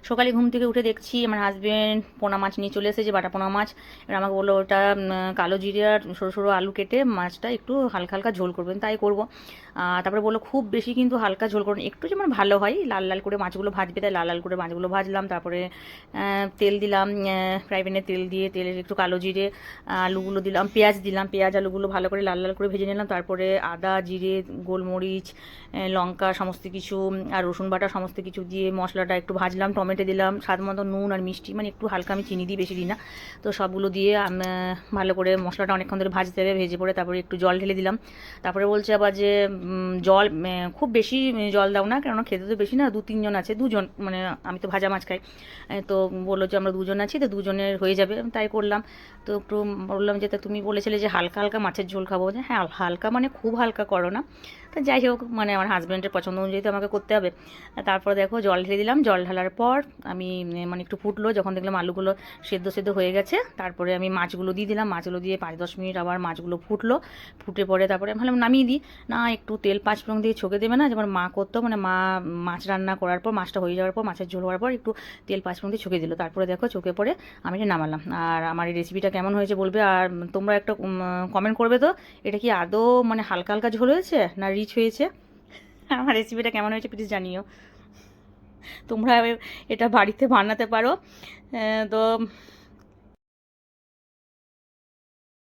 সকালে ঘুম থেকে উঠে দেখছি আমার হাজবেন্ড পোনা মাছ নিয়ে চলে এসেছে, বাটা পোনা মাছ। এবার আমাকে বললো ওটা কালো জিরে আর সরু সরু আলু কেটে মাছটা একটু হালকা হালকা ঝোল করবেন, তাই করবো। তারপরে বললো খুব বেশি কিন্তু হালকা ঝোল করুন, একটু যেমন ভালো হয়, লাল লাল করে মাছগুলো ভাজবে, তাই লাল লাল করে মাছগুলো ভাজলাম। তারপরে তেল দিলাম, ফ্রাই প্যানে তেল দিয়ে তেলের একটু কালো জিরে আলুগুলো দিলাম, পেঁয়াজ দিলাম, পেঁয়াজ আলুগুলো ভালো করে লাল লাল করে ভেজে নিলাম। তারপরে আদা জিরে গোলমরিচ লঙ্কা সমস্ত কিছু আর রসুন বাটা সমস্ত কিছু দিয়ে মশলাটা একটু ভাজলাম। টমেটো দিলাম, স্বাদ মতো নুন আর মিষ্টি, মানে একটু হালকা আমি চিনি দিই, বেশি দিই না। তো সবগুলো দিয়ে ভালো করে মশলাটা অনেকক্ষণ ধরে ভাজতে হবে, ভেজে পড়ে তারপরে একটু জল ঢেলে দিলাম। তারপরে বলছে আবার যে জল খুব বেশি জল দাও না, কেননা খেতে তো বেশি না, 2-3 জন আছে, 2 জন, মানে আমি তো ভাজা মাছ খাই। তো বললো যে আমরা 2 জন আছি, তো 2 জনের হয়ে যাবে, তাই করলাম। তো একটু বললাম যে তা তুমি বলেছিলে যে হালকা হালকা মাছের ঝোল খাবো, যে হ্যাঁ হালকা মানে খুব হালকা করো না। তা যাই হোক, মানে আমার হাজব্যান্ডের পছন্দ অনুযায়ী তো আমাকে করতে হবে। তারপর দেখো জল ঢেলে দিলাম, জল ঢালার পর আমি মানে একটু ফুটলো, যখন দেখলাম আলুগুলো সেদ্ধ সেদ্ধ হয়ে গেছে, তারপরে আমি মাছগুলো দিয়ে দিলাম। মাছগুলো দিয়ে 5-10 মিনিট আবার মাছগুলো ফুটলো, ফুটে পরে তারপরে আমি ভাবলাম নামিয়ে দিই। না, একটু তেল 5 ফোড়ন দিয়ে ছকে দেবে না, যেমন মা করতো, মানে মা মাছ রান্না করার পর মাছটা হয়ে যাওয়ার পর মাছের ঝোল হওয়ার পর একটু তেল 5 ফোড়ন দিয়ে ছকে দিল। তারপরে দেখো চোখে পরে আমি এটা নামালাম। আর আমার এই রেসিপিটা কেমন হয়েছে বলবে, আর তোমরা একটা কমেন্ট করবে তো, এটা কি আদৌ মানে হালকা হালকা ঝোল হয়েছে না রিচ হয়েছে। আমার রেসিপিটা কেমন হয়েছে প্লিজ জানিও। তোমরা এটা বাড়িতে বানাতে পারো। তো